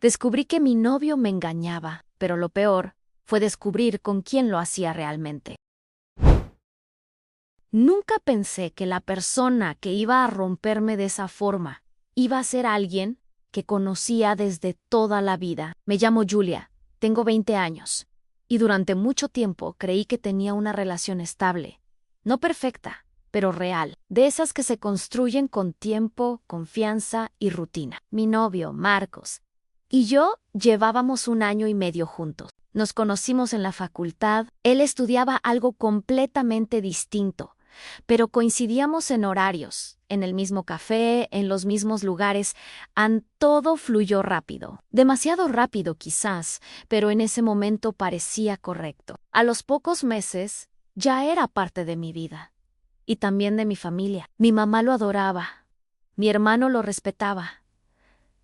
Descubrí que mi novio me engañaba, pero lo peor fue descubrir con quién lo hacía realmente. Nunca pensé que la persona que iba a romperme de esa forma iba a ser alguien que conocía desde toda la vida. Me llamo Julia, tengo 20 años, y durante mucho tiempo creí que tenía una relación estable, no perfecta, pero real, de esas que se construyen con tiempo, confianza y rutina. Mi novio, Marcos, y yo llevábamos 1 año y medio juntos. Nos conocimos en la facultad, él estudiaba algo completamente distinto, pero coincidíamos en horarios, en el mismo café, en los mismos lugares. Todo fluyó rápido. Demasiado rápido quizás, pero en ese momento parecía correcto. A los pocos meses, ya era parte de mi vida. Y también de mi familia. Mi mamá lo adoraba. Mi hermano lo respetaba.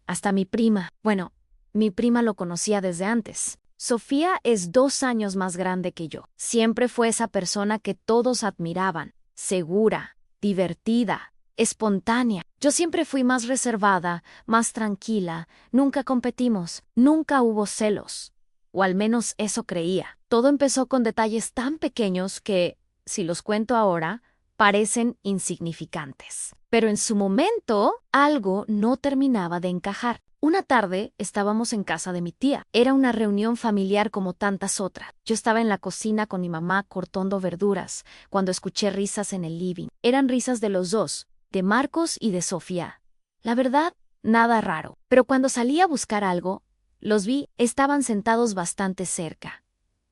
Hasta mi prima. Bueno, mi prima lo conocía desde antes. Sofía es 2 años más grande que yo. Siempre fue esa persona que todos admiraban. Segura, divertida, espontánea. Yo siempre fui más reservada, más tranquila. Nunca competimos, nunca hubo celos. O al menos eso creía. Todo empezó con detalles tan pequeños que, si los cuento ahora, parecen insignificantes. Pero en su momento, algo no terminaba de encajar. Una tarde estábamos en casa de mi tía. Era una reunión familiar como tantas otras. Yo estaba en la cocina con mi mamá cortando verduras cuando escuché risas en el living. Eran risas de los dos, de Marcos y de Sofía. La verdad, nada raro. Pero cuando salí a buscar algo, los vi, estaban sentados bastante cerca.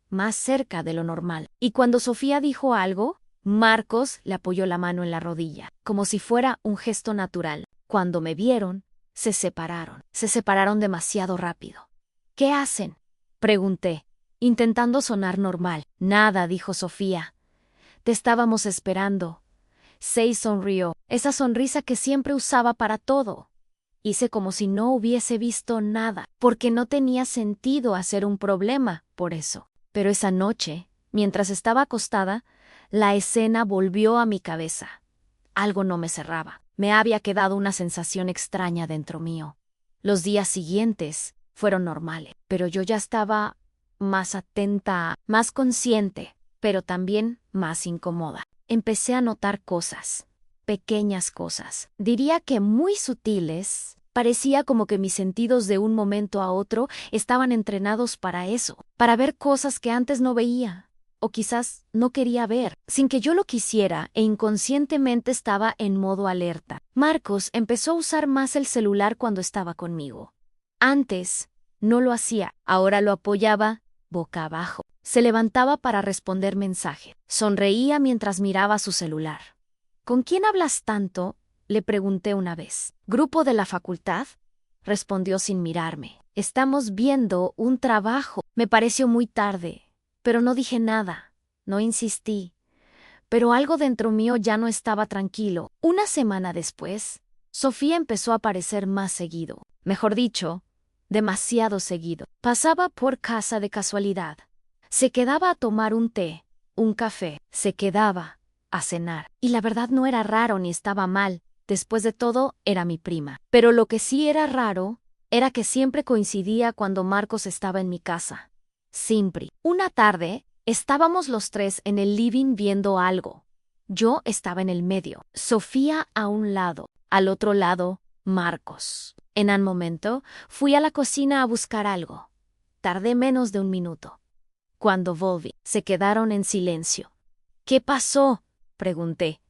Más cerca de lo normal. Y cuando Sofía dijo algo, Marcos le apoyó la mano en la rodilla, como si fuera un gesto natural. Cuando me vieron, se separaron demasiado rápido. ¿Qué hacen?, pregunté, intentando sonar normal. Nada, dijo Sofía. Te estábamos esperando. Sei sonrió, esa sonrisa que siempre usaba para todo. Hice como si no hubiese visto nada, porque no tenía sentido hacer un problema por eso. Pero esa noche, mientras estaba acostada, la escena volvió a mi cabeza. Algo no me cerraba. Me había quedado una sensación extraña dentro mío. Los días siguientes fueron normales, pero yo ya estaba más atenta, más consciente, pero también más incómoda. Empecé a notar cosas, pequeñas cosas, diría que muy sutiles. Parecía como que mis sentidos de un momento a otro estaban entrenados para eso, para ver cosas que antes no veía. O quizás no quería ver, sin que yo lo quisiera, e inconscientemente estaba en modo alerta. Marcos empezó a usar más el celular cuando estaba conmigo. Antes no lo hacía, ahora lo apoyaba boca abajo. Se levantaba para responder mensaje. Sonreía mientras miraba su celular. ¿Con quién hablas tanto?, le pregunté una vez. ¿Grupo de la facultad?, respondió sin mirarme. Estamos viendo un trabajo. Me pareció muy tarde, pero no dije nada, no insistí. Pero algo dentro mío ya no estaba tranquilo. Una semana después, Sofía empezó a aparecer más seguido. Mejor dicho, demasiado seguido. Pasaba por casa de casualidad. Se quedaba a tomar un té, un café. Se quedaba a cenar. Y la verdad no era raro ni estaba mal. Después de todo, era mi prima. Pero lo que sí era raro era que siempre coincidía cuando Marcos estaba en mi casa. Siempre. Una tarde, estábamos los tres en el living viendo algo. Yo estaba en el medio, Sofía a un lado, al otro lado, Marcos. En un momento, fui a la cocina a buscar algo. Tardé menos de 1 minuto. Cuando volví, se quedaron en silencio. ¿Qué pasó?, pregunté.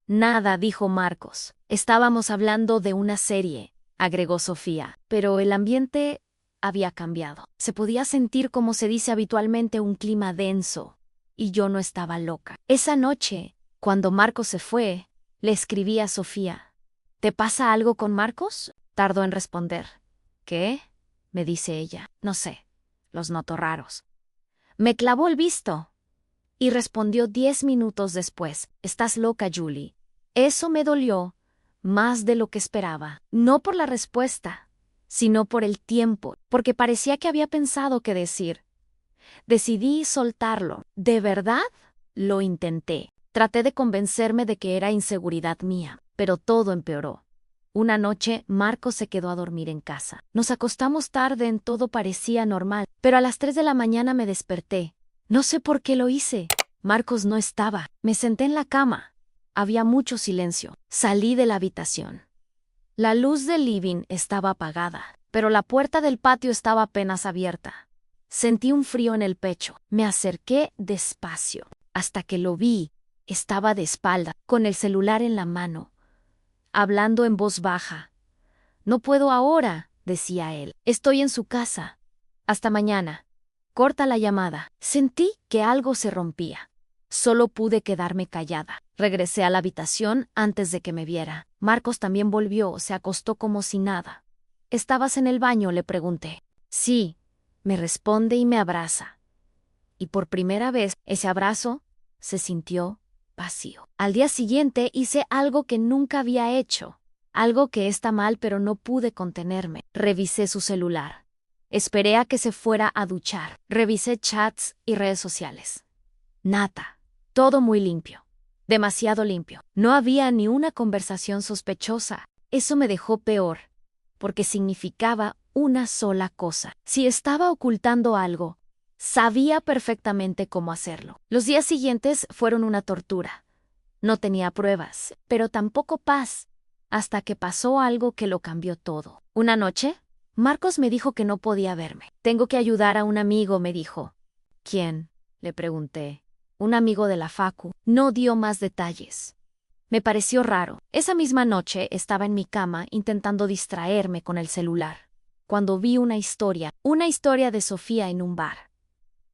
Nada, dijo Marcos. Estábamos hablando de una serie, agregó Sofía, pero el ambiente había cambiado. Se podía sentir, como se dice habitualmente, un clima denso, y yo no estaba loca. Esa noche, cuando Marcos se fue, le escribí a Sofía. ¿Te pasa algo con Marcos?, tardó en responder. ¿Qué?, me dice ella. No sé, los noto raros. Me clavó el visto. Y respondió 10 minutos después. Estás loca, Julie. Eso me dolió más de lo que esperaba. No por la respuesta, sino por el tiempo, porque parecía que había pensado qué decir. Decidí soltarlo. ¿De verdad? Lo intenté. Traté de convencerme de que era inseguridad mía, pero todo empeoró. Una noche, Marcos se quedó a dormir en casa. Nos acostamos tarde, en todo parecía normal, pero a las 3 de la mañana me desperté. No sé por qué lo hice. Marcos no estaba. Me senté en la cama. Había mucho silencio. Salí de la habitación. La luz del living estaba apagada, pero la puerta del patio estaba apenas abierta. Sentí un frío en el pecho. Me acerqué despacio, hasta que lo vi. Estaba de espalda, con el celular en la mano, hablando en voz baja. «No puedo ahora», decía él. «Estoy en su casa. Hasta mañana». Corta la llamada. Sentí que algo se rompía. Solo pude quedarme callada. Regresé a la habitación antes de que me viera. Marcos también volvió, se acostó como si nada. «¿Estabas en el baño?», le pregunté. «Sí», me responde y me abraza. Y por primera vez, ese abrazo se sintió vacío. Al día siguiente hice algo que nunca había hecho. Algo que está mal, pero no pude contenerme. Revisé su celular. Esperé a que se fuera a duchar. Revisé chats y redes sociales. Nada. Todo muy limpio. Demasiado limpio. No había ni una conversación sospechosa. Eso me dejó peor, porque significaba una sola cosa. Si estaba ocultando algo, sabía perfectamente cómo hacerlo. Los días siguientes fueron una tortura. No tenía pruebas, pero tampoco paz, hasta que pasó algo que lo cambió todo. Una noche, Marcos me dijo que no podía verme. «Tengo que ayudar a un amigo», me dijo. «¿Quién?», le pregunté. «Un amigo de la facu». No dio más detalles. Me pareció raro. Esa misma noche estaba en mi cama intentando distraerme con el celular, cuando vi una historia de Sofía en un bar.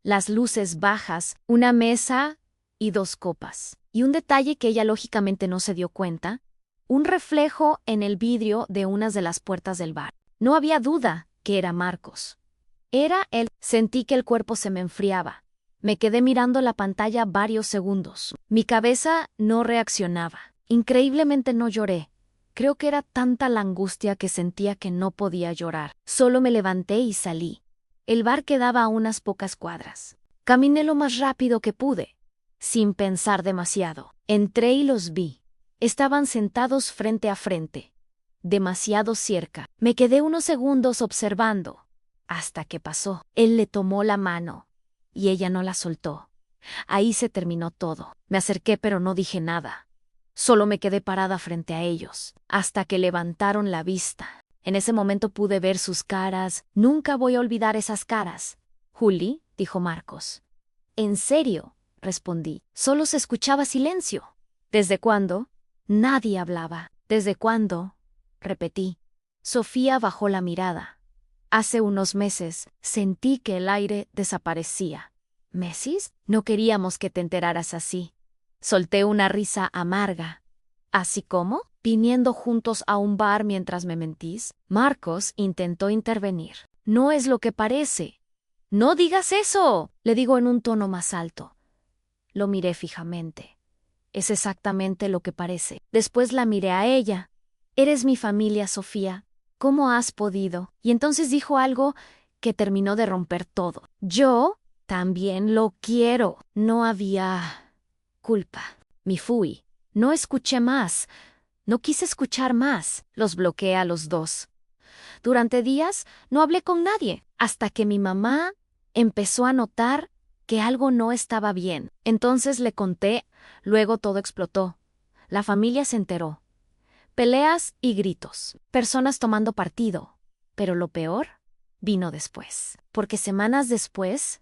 Las luces bajas, una mesa y 2 copas. Y un detalle que ella lógicamente no se dio cuenta, un reflejo en el vidrio de unas de las puertas del bar. No había duda que era Marcos. Era él. Sentí que el cuerpo se me enfriaba. Me quedé mirando la pantalla varios segundos. Mi cabeza no reaccionaba. Increíblemente no lloré. Creo que era tanta la angustia que sentía que no podía llorar. Solo me levanté y salí. El bar quedaba a unas pocas cuadras. Caminé lo más rápido que pude, sin pensar demasiado. Entré y los vi. Estaban sentados frente a frente, demasiado cerca. Me quedé unos segundos observando, hasta que pasó. Él le tomó la mano, y ella no la soltó. Ahí se terminó todo. Me acerqué, pero no dije nada. Solo me quedé parada frente a ellos, hasta que levantaron la vista. En ese momento pude ver sus caras. Nunca voy a olvidar esas caras. «Juli», dijo Marcos. «¿En serio?», respondí. Solo se escuchaba silencio. «¿Desde cuándo?». Nadie hablaba. «¿Desde cuándo?», repetí. Sofía bajó la mirada. «Hace unos meses sentí que el aire desaparecía». «¿Meses? No queríamos que te enteraras así». Solté una risa amarga. «¿Así cómo? ¿Viniendo juntos a un bar mientras me mentís?». Marcos intentó intervenir. «No es lo que parece». «No digas eso», le digo en un tono más alto. Lo miré fijamente. «Es exactamente lo que parece». Después la miré a ella. «Eres mi familia, Sofía. ¿Cómo has podido?». Y entonces dijo algo que terminó de romper todo. «Yo también lo quiero». No había culpa. Me fui. No escuché más. No quise escuchar más. Los bloqueé a los dos. Durante días no hablé con nadie, hasta que mi mamá empezó a notar que algo no estaba bien. Entonces le conté, luego todo explotó. La familia se enteró. Peleas y gritos, personas tomando partido. Pero lo peor vino después, porque semanas después,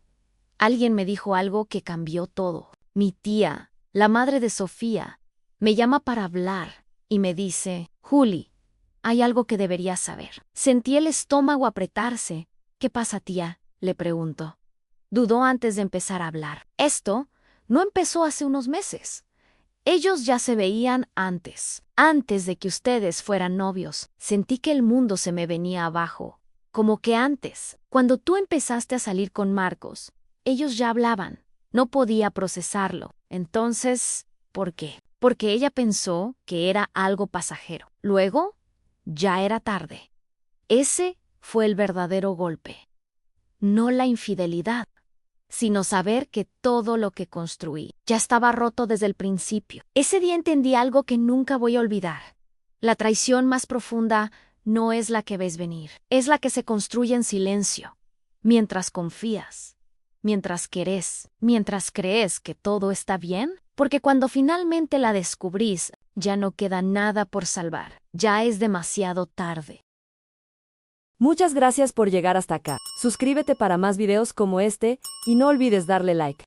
alguien me dijo algo que cambió todo. Mi tía, la madre de Sofía, me llama para hablar y me dice: «Juli, hay algo que deberías saber». Sentí el estómago apretarse. «¿Qué pasa, tía?», le pregunto. Dudó antes de empezar a hablar. «Esto no empezó hace unos meses. Ellos ya se veían antes de que ustedes fueran novios. Sentí que el mundo se me venía abajo. Como que antes, cuando tú empezaste a salir con Marcos, ellos ya hablaban. No podía procesarlo. Entonces, ¿por qué? Porque ella pensó que era algo pasajero. Luego, ya era tarde. Ese fue el verdadero golpe. No la infidelidad, sino saber que todo lo que construí ya estaba roto desde el principio. Ese día entendí algo que nunca voy a olvidar. La traición más profunda no es la que ves venir, es la que se construye en silencio, mientras confías, mientras querés, mientras crees que todo está bien, porque cuando finalmente la descubrís, ya no queda nada por salvar, ya es demasiado tarde. Muchas gracias por llegar hasta acá. Suscríbete para más videos como este y no olvides darle like.